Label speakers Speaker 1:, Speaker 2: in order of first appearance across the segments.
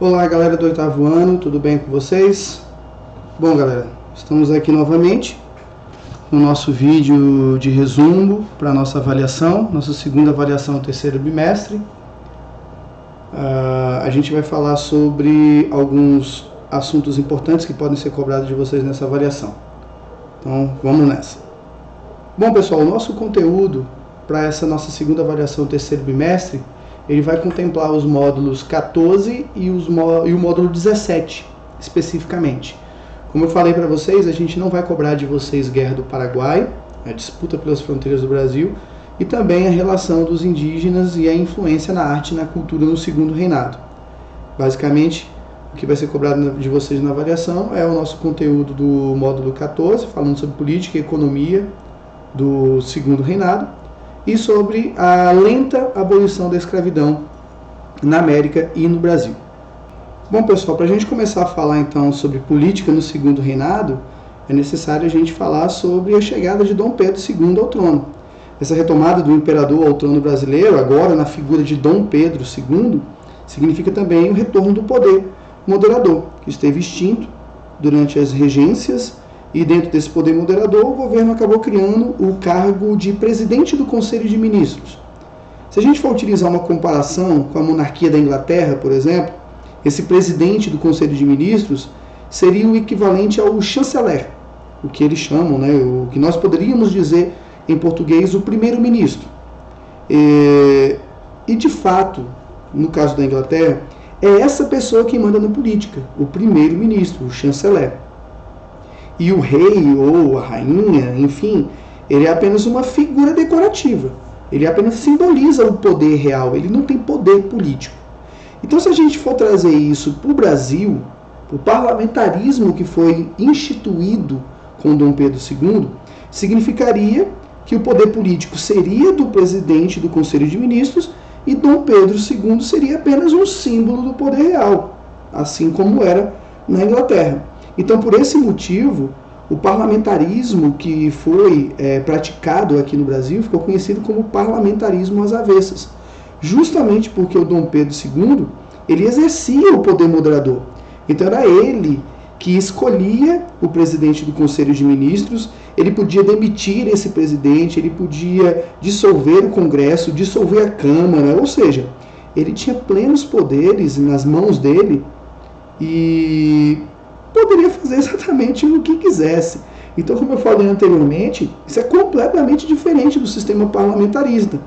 Speaker 1: Olá galera do 8º ano, tudo bem com vocês? Bom galera, estamos aqui novamente no nosso vídeo de resumo para a nossa avaliação, nossa segunda avaliação do terceiro bimestre. A gente vai falar sobre alguns assuntos importantes que podem ser cobrados de vocês nessa avaliação. Então vamos nessa. Bom pessoal, o nosso conteúdo para essa nossa segunda avaliação do terceiro bimestre, ele vai contemplar os módulos 14 e o módulo 17, especificamente. Como eu falei para vocês, a gente não vai cobrar de vocês Guerra do Paraguai, a disputa pelas fronteiras do Brasil, e também a relação dos indígenas e a influência na arte e na cultura no Segundo Reinado. Basicamente, o que vai ser cobrado de vocês na avaliação é o nosso conteúdo do módulo 14, falando sobre política e economia do Segundo Reinado, e sobre a lenta abolição da escravidão na América e no Brasil. Bom pessoal, para a gente começar a falar então sobre política no Segundo Reinado, é necessário a gente falar sobre a chegada de Dom Pedro II ao trono. Essa retomada do imperador ao trono brasileiro, agora na figura de Dom Pedro II, significa também o retorno do poder moderador, que esteve extinto durante as regências. E dentro desse poder moderador, o governo acabou criando o cargo de presidente do Conselho de Ministros. Se a gente for utilizar uma comparação com a monarquia da Inglaterra, por exemplo, esse presidente do Conselho de Ministros seria o equivalente ao chanceler, o que eles chamam, o que nós poderíamos dizer em português, o primeiro-ministro. E de fato, no caso da Inglaterra, é essa pessoa que manda na política, o primeiro-ministro, o chanceler. E o rei ou a rainha, enfim, ele é apenas uma figura decorativa. Ele apenas simboliza o poder real, ele não tem poder político. Então, se a gente for trazer isso para o Brasil, o parlamentarismo que foi instituído com Dom Pedro II, significaria que o poder político seria do presidente do Conselho de Ministros e Dom Pedro II seria apenas um símbolo do poder real, assim como era na Inglaterra. Então, por esse motivo, o parlamentarismo que foi praticado aqui no Brasil ficou conhecido como parlamentarismo às avessas, justamente porque o Dom Pedro II ele exercia o poder moderador. Então, era ele que escolhia o presidente do Conselho de Ministros, ele podia demitir esse presidente, ele podia dissolver o Congresso, dissolver a Câmara, ou seja, ele tinha plenos poderes nas mãos dele e poderia fazer exatamente o que quisesse. Então, como eu falei anteriormente, isso é completamente diferente do sistema parlamentarista,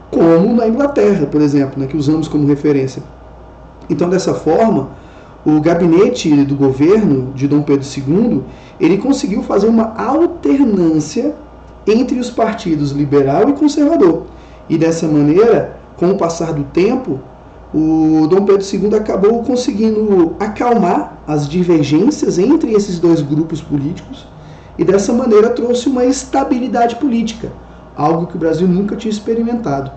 Speaker 1: como na Inglaterra, por exemplo, que usamos como referência. Então, dessa forma, o gabinete do governo de Dom Pedro II, ele conseguiu fazer uma alternância entre os partidos liberal e conservador. E dessa maneira, com o passar do tempo, o Dom Pedro II acabou conseguindo acalmar as divergências entre esses dois grupos políticos e dessa maneira trouxe uma estabilidade política, algo que o Brasil nunca tinha experimentado,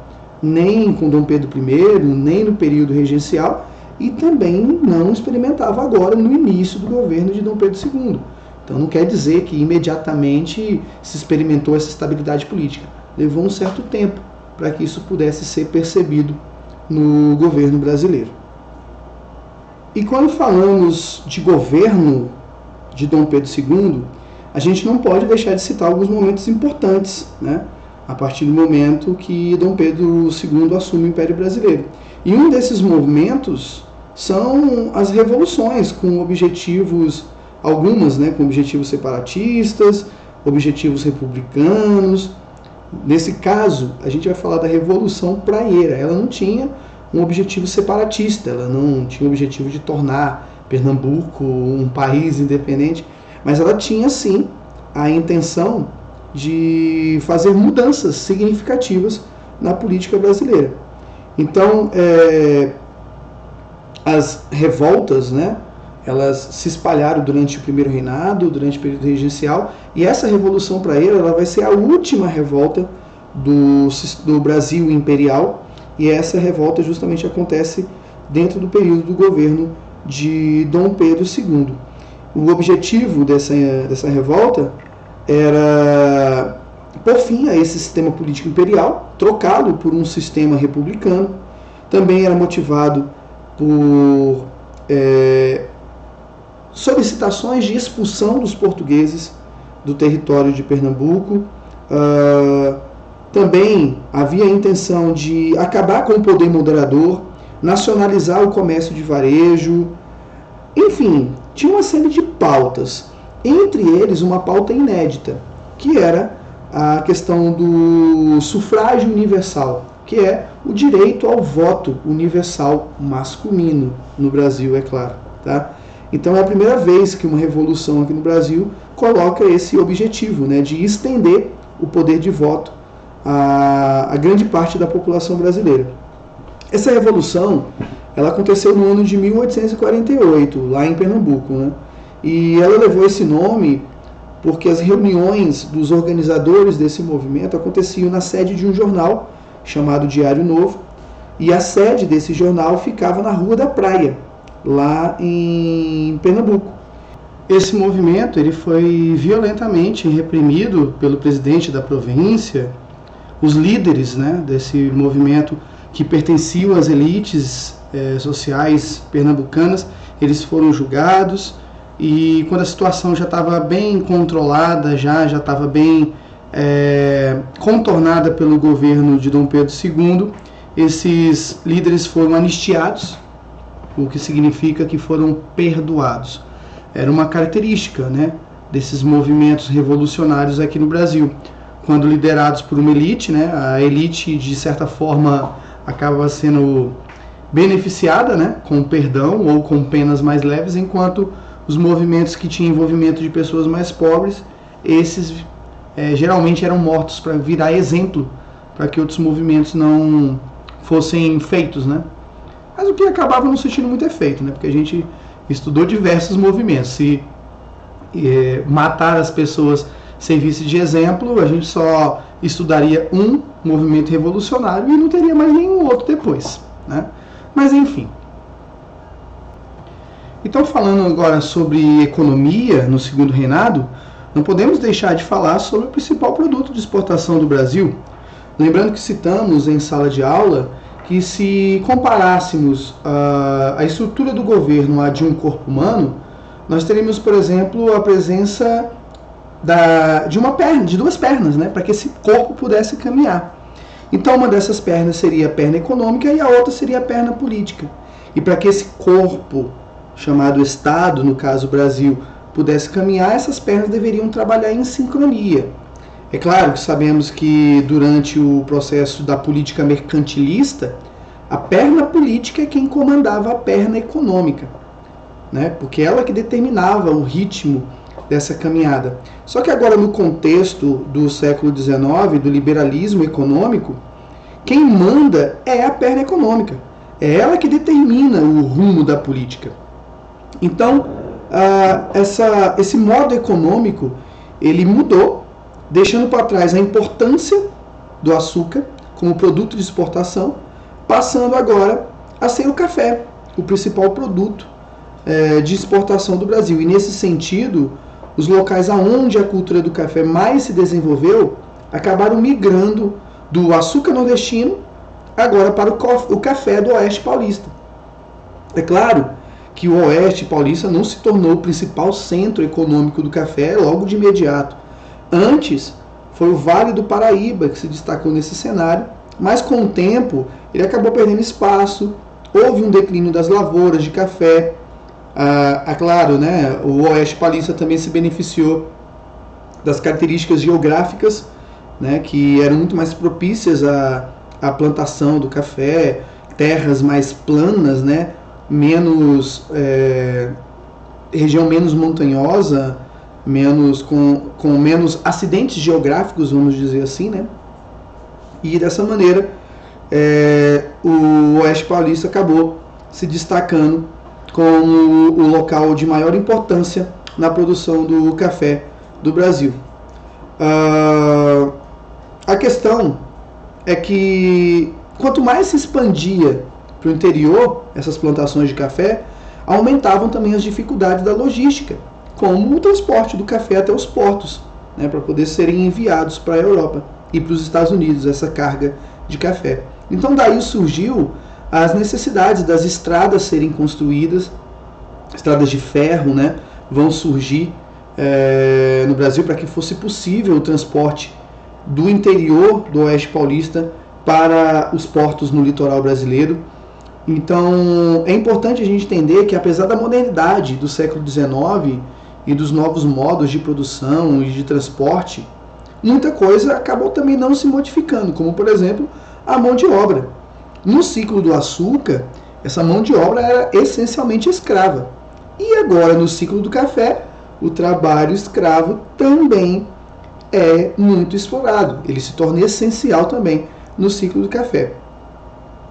Speaker 1: nem com Dom Pedro I, nem no período regencial e também não experimentava agora no início do governo de Dom Pedro II. Então não quer dizer que imediatamente se experimentou essa estabilidade política. Levou um certo tempo para que isso pudesse ser percebido no governo brasileiro. E quando falamos de governo de Dom Pedro II, a gente não pode deixar de citar alguns momentos importantes, a partir do momento que Dom Pedro II assume o Império Brasileiro. E um desses momentos são as revoluções com objetivos, algumas com objetivos separatistas, objetivos republicanos. Nesse caso, a gente vai falar da Revolução Praieira. Ela não tinha um objetivo separatista, ela não tinha o objetivo de tornar Pernambuco um país independente, mas ela tinha, sim, a intenção de fazer mudanças significativas na política brasileira. Então, as revoltas, elas se espalharam durante o primeiro reinado, durante o período regencial, e essa Revolução Praieira ela vai ser a última revolta do Brasil imperial, e essa revolta justamente acontece dentro do período do governo de Dom Pedro II. O objetivo dessa revolta era pôr fim a esse sistema político imperial, trocá-lo por um sistema republicano. Também era motivado por solicitações de expulsão dos portugueses do território de Pernambuco. Também havia a intenção de acabar com o poder moderador, nacionalizar o comércio de varejo. Enfim, tinha uma série de pautas, entre eles uma pauta inédita, que era a questão do sufrágio universal, que é o direito ao voto universal masculino no Brasil, é claro. Tá? Então é a primeira vez que uma revolução aqui no Brasil coloca esse objetivo, né, de estender o poder de voto a grande parte da população brasileira. Essa revolução, ela aconteceu no ano de 1848, lá em Pernambuco, né? E ela levou esse nome porque as reuniões dos organizadores desse movimento aconteciam na sede de um jornal chamado Diário Novo, e a sede desse jornal ficava na Rua da Praia, lá em Pernambuco. Esse movimento ele foi violentamente reprimido pelo presidente da província. Os líderes, né, desse movimento, que pertenciam às elites sociais pernambucanas, eles foram julgados, e quando a situação já estava bem controlada, já estava bem contornada pelo governo de Dom Pedro II, esses líderes foram anistiados, o que significa que foram perdoados. Era uma característica, né, desses movimentos revolucionários aqui no Brasil. Quando liderados por uma elite, né, a elite, de certa forma, acaba sendo beneficiada, né, com perdão ou com penas mais leves, enquanto os movimentos que tinham envolvimento de pessoas mais pobres, esses geralmente eram mortos para virar exemplo para que outros movimentos não fossem feitos, né? Mas o que acabava não surtindo muito efeito, né? Porque a gente estudou diversos movimentos. Se matar as pessoas servisse de exemplo, a gente só estudaria um movimento revolucionário e não teria mais nenhum outro depois, né? Mas enfim. Então, falando agora sobre economia no Segundo Reinado, não podemos deixar de falar sobre o principal produto de exportação do Brasil. Lembrando que citamos em sala de aula que, se comparássemos a estrutura do governo à de um corpo humano, nós teríamos, por exemplo, a presença de duas pernas, né, para que esse corpo pudesse caminhar. Então, uma dessas pernas seria a perna econômica e a outra seria a perna política. E para que esse corpo, chamado Estado, no caso Brasil, pudesse caminhar, essas pernas deveriam trabalhar em sincronia. É claro que sabemos que durante o processo da política mercantilista, a perna política é quem comandava a perna econômica, né? Porque ela que determinava o ritmo dessa caminhada. Só que agora, no contexto do século XIX, do liberalismo econômico, quem manda é a perna econômica. É ela que determina o rumo da política. Então, esse modo econômico, ele mudou, deixando para trás a importância do açúcar como produto de exportação, passando agora a ser o café, o principal produto de exportação do Brasil. E nesse sentido, os locais aonde a cultura do café mais se desenvolveu acabaram migrando do açúcar nordestino agora para o café do Oeste Paulista. É claro que o Oeste Paulista não se tornou o principal centro econômico do café logo de imediato. Antes, foi o Vale do Paraíba que se destacou nesse cenário, mas com o tempo ele acabou perdendo espaço, houve um declínio das lavouras de café. Claro, né, o Oeste Paulista também se beneficiou das características geográficas, né, que eram muito mais propícias à plantação do café, terras mais planas, né, região menos montanhosa, com menos acidentes geográficos, vamos dizer assim, né? E dessa maneira o Oeste Paulista acabou se destacando como o local de maior importância na produção do café do Brasil. A questão é que quanto mais se expandia para o interior essas plantações de café, aumentavam também as dificuldades da logística, como o transporte do café até os portos, né, para poder serem enviados para a Europa e para os Estados Unidos, essa carga de café. Então daí surgiu as necessidades das estradas serem construídas, estradas de ferro, né, vão surgir no Brasil para que fosse possível o transporte do interior do Oeste Paulista para os portos no litoral brasileiro. Então, é importante a gente entender que, apesar da modernidade do século XIX e dos novos modos de produção e de transporte, muita coisa acabou também não se modificando, como, por exemplo, a mão de obra. No ciclo do açúcar, essa mão de obra era essencialmente escrava. E agora, no ciclo do café, o trabalho escravo também é muito explorado. Ele se torna essencial também no ciclo do café.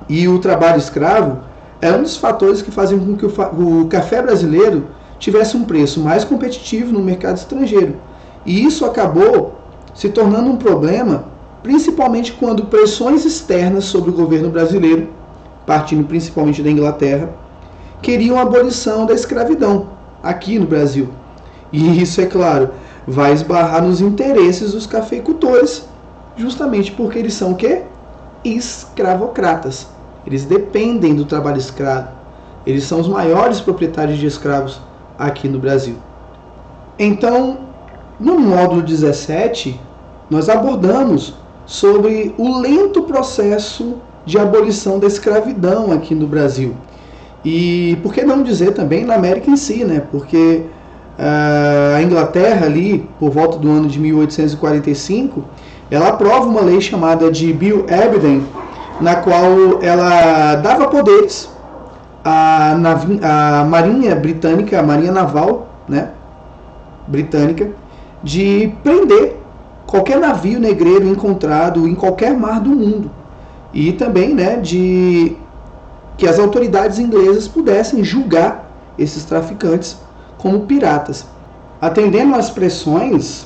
Speaker 1: E o trabalho escravo é um dos fatores que fazem com que o café brasileiro tivesse um preço mais competitivo no mercado estrangeiro. E isso acabou se tornando um problema, principalmente quando pressões externas sobre o governo brasileiro, partindo principalmente da Inglaterra, queriam a abolição da escravidão aqui no Brasil. E isso, é claro, vai esbarrar nos interesses dos cafeicultores, justamente porque eles são o quê? Escravocratas. Eles dependem do trabalho escravo. Eles são os maiores proprietários de escravos aqui no Brasil. Então, no módulo 17, nós abordamos sobre o lento processo de abolição da escravidão aqui no Brasil. E por que não dizer também na América em si, né? Porque a Inglaterra, ali, por volta do ano de 1845, ela aprova uma lei chamada de Bill Aberdeen, na qual ela dava poderes à Marinha Britânica, a Marinha Naval, né, britânica, de prender qualquer navio negreiro encontrado em qualquer mar do mundo. E também, né, de que as autoridades inglesas pudessem julgar esses traficantes como piratas. Atendendo às pressões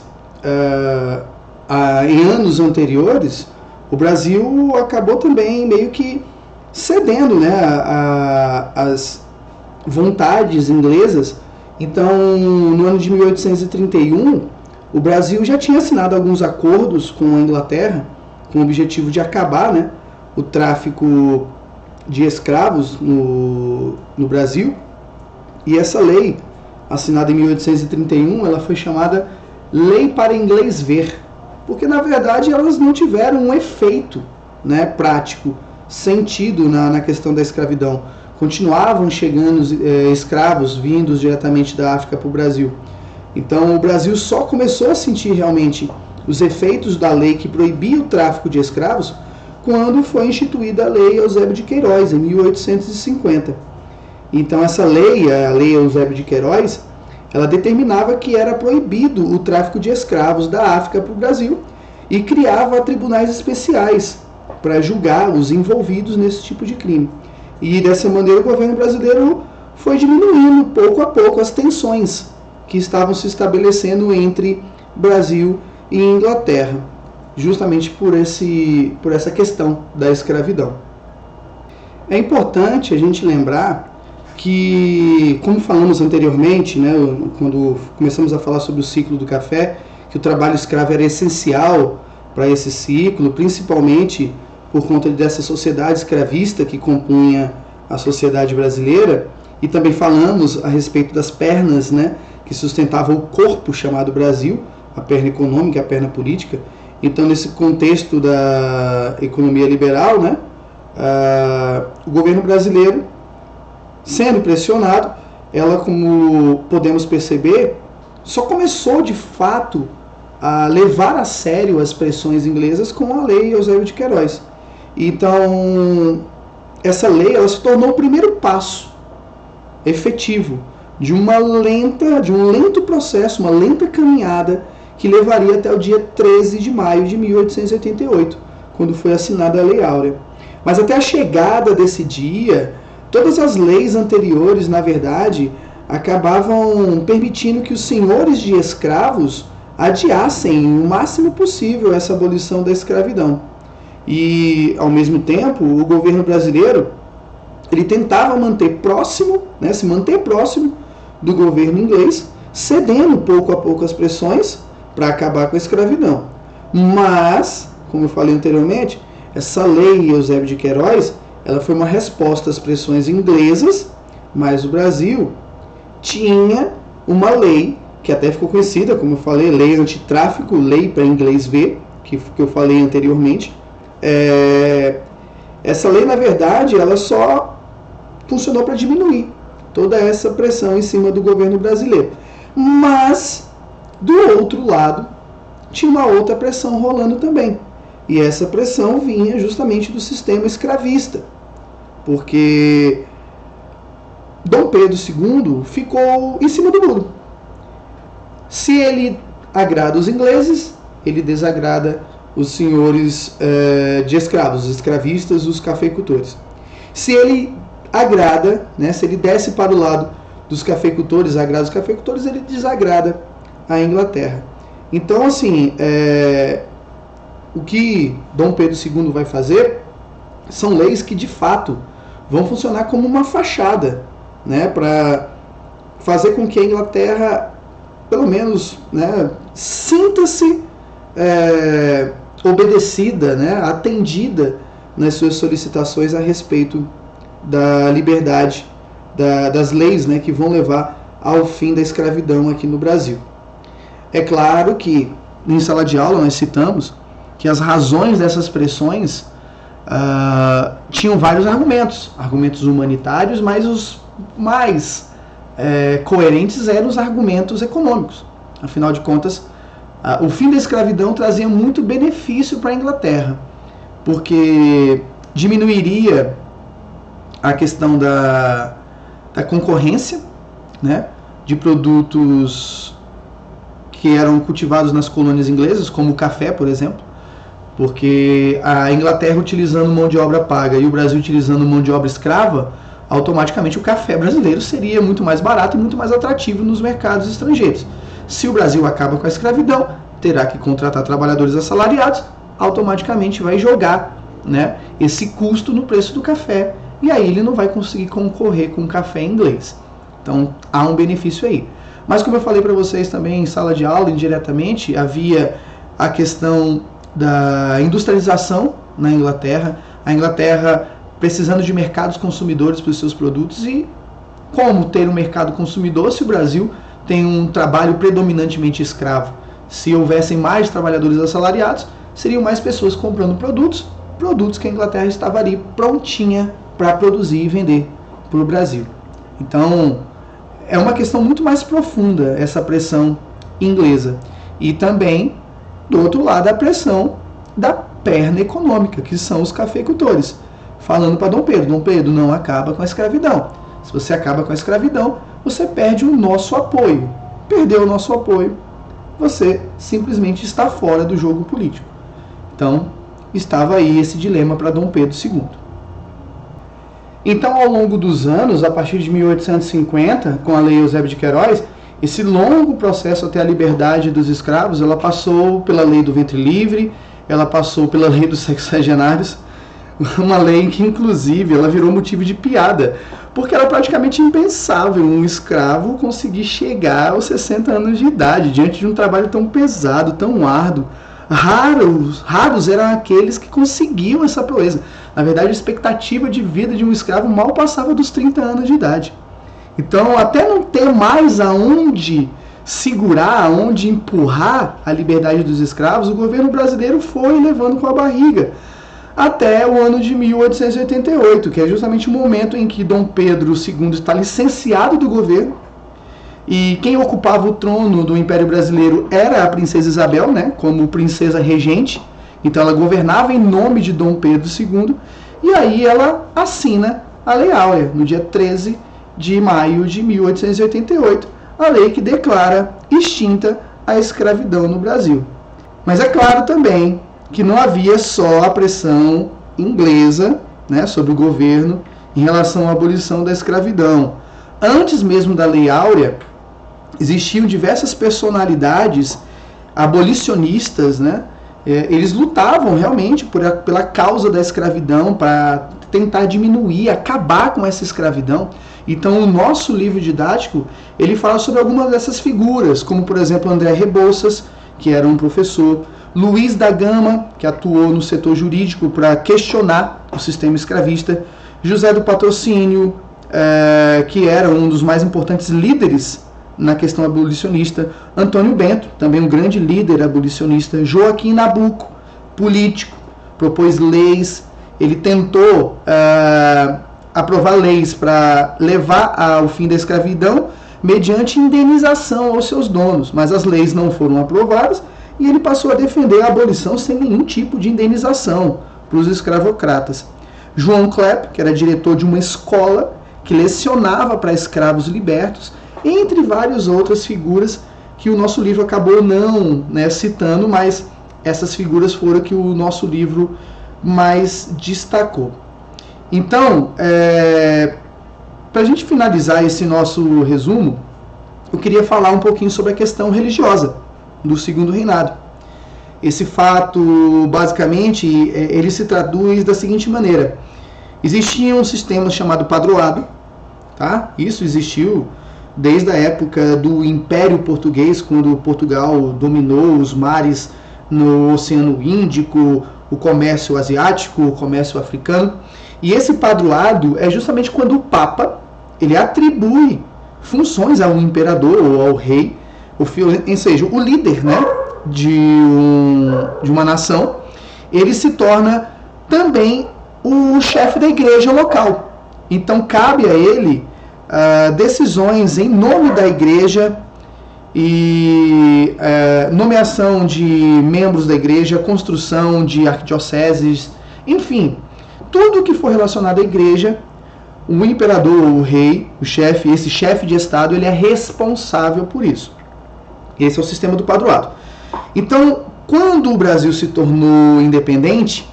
Speaker 1: em anos anteriores, o Brasil acabou também meio que cedendo, né, às vontades inglesas. Então, no ano de 1831, o Brasil já tinha assinado alguns acordos com a Inglaterra com o objetivo de acabar, né, o tráfico de escravos no Brasil. E essa lei, assinada em 1831, ela foi chamada Lei para Inglês Ver, porque na verdade elas não tiveram um efeito, né, prático, sentido na questão da escravidão. Continuavam chegando escravos vindos diretamente da África para o Brasil. Então o Brasil só começou a sentir realmente os efeitos da lei que proibia o tráfico de escravos quando foi instituída a Lei Eusébio de Queiroz, em 1850. Então essa lei, a Lei Eusébio de Queiroz, ela determinava que era proibido o tráfico de escravos da África para o Brasil e criava tribunais especiais para julgar os envolvidos nesse tipo de crime. E dessa maneira o governo brasileiro foi diminuindo pouco a pouco as tensões que estavam se estabelecendo entre Brasil e Inglaterra, justamente por essa questão da escravidão. É importante a gente lembrar que, como falamos anteriormente, né, quando começamos a falar sobre o ciclo do café, que o trabalho escravo era essencial para esse ciclo, principalmente por conta dessa sociedade escravista que compunha a sociedade brasileira, e também falamos a respeito das pernas, né, que sustentavam o corpo chamado Brasil, a perna econômica, a perna política. Então, nesse contexto da economia liberal, né, o governo brasileiro, sendo pressionado, ela, como podemos perceber, só começou de fato a levar a sério as pressões inglesas com a Lei Eusébio de Queiroz. Então, essa lei ela se tornou o primeiro passo efetivo de um lento processo, uma lenta caminhada que levaria até o dia 13 de maio de 1888, quando foi assinada a Lei Áurea. Mas até a chegada desse dia, todas as leis anteriores, na verdade, acabavam permitindo que os senhores de escravos adiassem o máximo possível essa abolição da escravidão. E, ao mesmo tempo, o governo brasileiro ele tentava se manter próximo do governo inglês, cedendo pouco a pouco as pressões para acabar com a escravidão. Mas, como eu falei anteriormente, essa lei Eusébio de Queiroz ela foi uma resposta às pressões inglesas, mas o Brasil tinha uma lei, que até ficou conhecida, como eu falei, lei antitráfico, lei para inglês ver, que eu falei anteriormente. Essa lei, na verdade, ela só funcionou para diminuir toda essa pressão em cima do governo brasileiro. Mas, do outro lado, tinha uma outra pressão rolando também. E essa pressão vinha justamente do sistema escravista. Porque Dom Pedro II ficou em cima do muro. Se ele agrada os ingleses, ele desagrada os senhores de escravos, os escravistas, os cafeicultores. Se ele agrada, né, se ele desce para o lado dos cafeicultores, agrada os cafeicultores, ele desagrada a Inglaterra. Então, assim, o que Dom Pedro II vai fazer são leis que, de fato, vão funcionar como uma fachada, né, para fazer com que a Inglaterra, pelo menos, né, sinta-se obedecida, né, atendida nas suas solicitações a respeito da liberdade, das leis, né, que vão levar ao fim da escravidão aqui no Brasil. É claro que, em sala de aula, nós citamos que as razões dessas pressões tinham vários argumentos humanitários, mas os mais coerentes eram os argumentos econômicos. Afinal de contas, o fim da escravidão trazia muito benefício para a Inglaterra, porque diminuiria a questão da concorrência, né, de produtos que eram cultivados nas colônias inglesas, como o café, por exemplo, porque a Inglaterra utilizando mão de obra paga e o Brasil utilizando mão de obra escrava, automaticamente o café brasileiro seria muito mais barato e muito mais atrativo nos mercados estrangeiros. Se o Brasil acaba com a escravidão, terá que contratar trabalhadores assalariados, automaticamente vai jogar, né, esse custo no preço do café, e aí ele não vai conseguir concorrer com o café inglês. Então há um benefício aí. Mas como eu falei para vocês também em sala de aula, indiretamente, havia a questão da industrialização na Inglaterra, a Inglaterra precisando de mercados consumidores para os seus produtos, e como ter um mercado consumidor se o Brasil tem um trabalho predominantemente escravo? Se houvessem mais trabalhadores assalariados, seriam mais pessoas comprando produtos que a Inglaterra estava ali prontinha para produzir e vender para o Brasil. Então, é uma questão muito mais profunda essa pressão inglesa. E também, do outro lado, a pressão da perna econômica, que são os cafeicultores. Falando para Dom Pedro, não acaba com a escravidão. Se você acaba com a escravidão, você perde o nosso apoio. Perdeu o nosso apoio, você simplesmente está fora do jogo político. Então, estava aí esse dilema para Dom Pedro II. Então, ao longo dos anos, a partir de 1850, com a Lei Eusébio de Queiroz, esse longo processo até a liberdade dos escravos, ela passou pela Lei do Ventre Livre, ela passou pela Lei dos Sexagenários, uma lei que, inclusive, ela virou motivo de piada, porque era praticamente impensável um escravo conseguir chegar aos 60 anos de idade, diante de um trabalho tão pesado, tão árduo. Raros eram aqueles que conseguiam essa proeza. Na verdade, a expectativa de vida de um escravo mal passava dos 30 anos de idade. Então, até não ter mais aonde segurar, aonde empurrar a liberdade dos escravos, o governo brasileiro foi levando com a barriga, até o ano de 1888, que é justamente o momento em que Dom Pedro II está licenciado do governo, e quem ocupava o trono do Império Brasileiro era a princesa Isabel, né, como princesa regente. Então ela governava em nome de Dom Pedro II, e aí ela assina a Lei Áurea, no dia 13 de maio de 1888, a lei que declara extinta a escravidão no Brasil. Mas é claro também que não havia só a pressão inglesa, né, sobre o governo em relação à abolição da escravidão. Antes mesmo da Lei Áurea, existiam diversas personalidades abolicionistas, né? Eles lutavam realmente pela causa da escravidão, para tentar diminuir, acabar com essa escravidão. Então, o nosso livro didático, ele fala sobre algumas dessas figuras, como, por exemplo, André Rebouças, que era um professor, Luiz da Gama, que atuou no setor jurídico para questionar o sistema escravista, José do Patrocínio, que era um dos mais importantes líderes na questão abolicionista, Antônio Bento, também um grande líder abolicionista, Joaquim Nabuco, político, propôs leis, ele tentou aprovar leis para levar ao fim da escravidão mediante indenização aos seus donos, mas as leis não foram aprovadas e ele passou a defender a abolição sem nenhum tipo de indenização para os escravocratas. João Klepp, que era diretor de uma escola que lecionava para escravos libertos, entre várias outras figuras que o nosso livro acabou não citando, mas essas figuras foram que o nosso livro mais destacou. Então, para a gente finalizar esse nosso resumo, eu queria falar um pouquinho sobre a questão religiosa do Segundo Reinado. Esse fato, basicamente, ele se traduz da seguinte maneira. Existia um sistema chamado padroado, tá? Isso existiu desde a época do Império Português, quando Portugal dominou os mares no Oceano Índico, o comércio asiático, o comércio africano. E esse padroado é justamente quando o Papa ele atribui funções ao imperador ou ao rei, ou seja, o líder, de uma nação, ele se torna também o chefe da igreja local. Então cabe a ele decisões em nome da igreja e nomeação de membros da igreja, construção de arquidioceses, enfim, tudo que for relacionado à igreja, o imperador, o rei, o chefe, esse chefe de estado, ele é responsável por isso. Esse é o sistema do padroado. Então, quando o Brasil se tornou independente,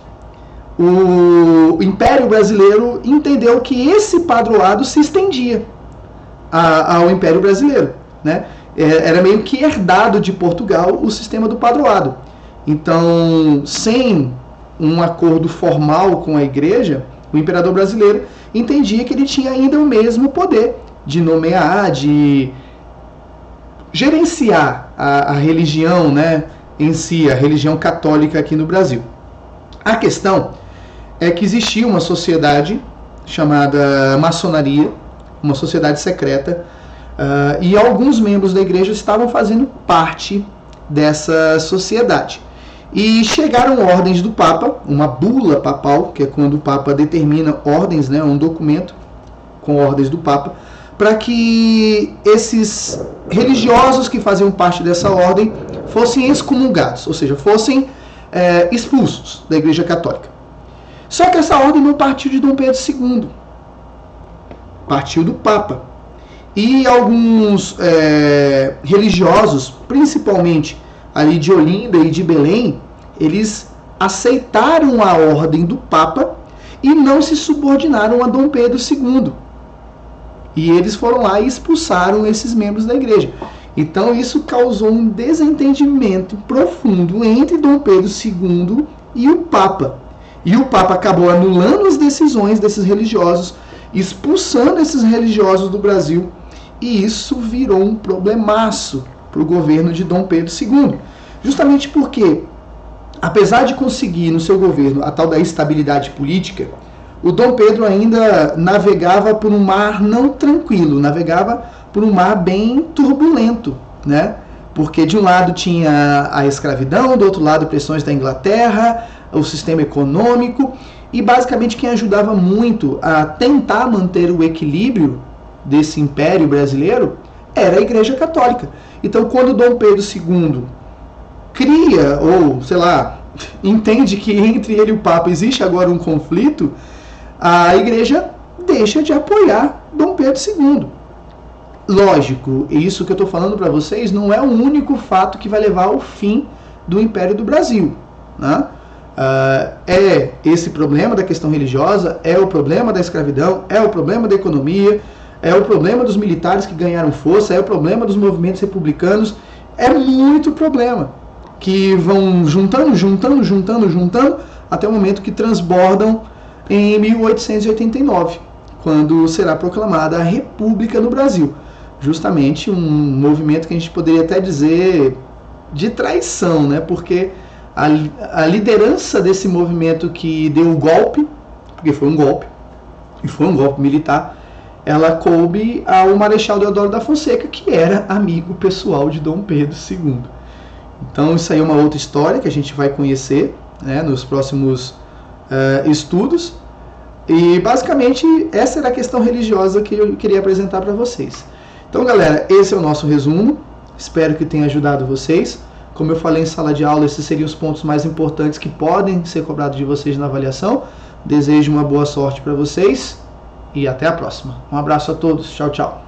Speaker 1: o Império Brasileiro entendeu que esse padroado se estendia ao Império Brasileiro, Era meio que herdado de Portugal o sistema do padroado. Então, sem um acordo formal com a igreja, o imperador brasileiro entendia que ele tinha ainda o mesmo poder de nomear, de gerenciar a religião, em si, a religião católica aqui no Brasil. A questão é que existia uma sociedade chamada maçonaria, uma sociedade secreta, e alguns membros da igreja estavam fazendo parte dessa sociedade. E chegaram ordens do Papa, uma bula papal, que é quando o Papa determina ordens, um documento com ordens do Papa, para que esses religiosos que faziam parte dessa ordem fossem excomungados, ou seja, fossem expulsos da Igreja Católica. Só que essa ordem não partiu de Dom Pedro II, partiu do Papa. E alguns religiosos, principalmente ali de Olinda e de Belém, eles aceitaram a ordem do Papa e não se subordinaram a Dom Pedro II. E eles foram lá e expulsaram esses membros da igreja. Então isso causou um desentendimento profundo entre Dom Pedro II e o Papa. E o Papa acabou anulando as decisões desses religiosos, expulsando esses religiosos do Brasil. E isso virou um problemaço para o governo de Dom Pedro II. Justamente porque, apesar de conseguir no seu governo a tal da estabilidade política, o Dom Pedro ainda navegava por um mar não tranquilo, navegava por um mar bem turbulento, Porque de um lado tinha a escravidão, do outro lado pressões da Inglaterra, o sistema econômico, e basicamente quem ajudava muito a tentar manter o equilíbrio desse império brasileiro era a Igreja Católica. Então, quando Dom Pedro II cria, ou sei lá, entende que entre ele e o Papa existe agora um conflito, a Igreja deixa de apoiar Dom Pedro II. Lógico, isso que eu estou falando para vocês não é o único fato que vai levar ao fim do Império do Brasil. É esse problema da questão religiosa, é o problema da escravidão, é o problema da economia, é o problema dos militares que ganharam força, é o problema dos movimentos republicanos, é muito problema, que vão juntando, até o momento que transbordam em 1889, quando será proclamada a República no Brasil. Justamente um movimento que a gente poderia até dizer de traição, porque a liderança desse movimento que deu o golpe, porque foi um golpe, e foi um golpe militar, ela coube ao Marechal Deodoro da Fonseca, que era amigo pessoal de Dom Pedro II. Então isso aí é uma outra história que a gente vai conhecer, né, nos próximos estudos. E basicamente essa era a questão religiosa que eu queria apresentar para vocês. Então galera, esse é o nosso resumo, espero que tenha ajudado vocês. Como eu falei em sala de aula, esses seriam os pontos mais importantes que podem ser cobrados de vocês na avaliação. Desejo uma boa sorte para vocês e até a próxima. Um abraço a todos, tchau, tchau.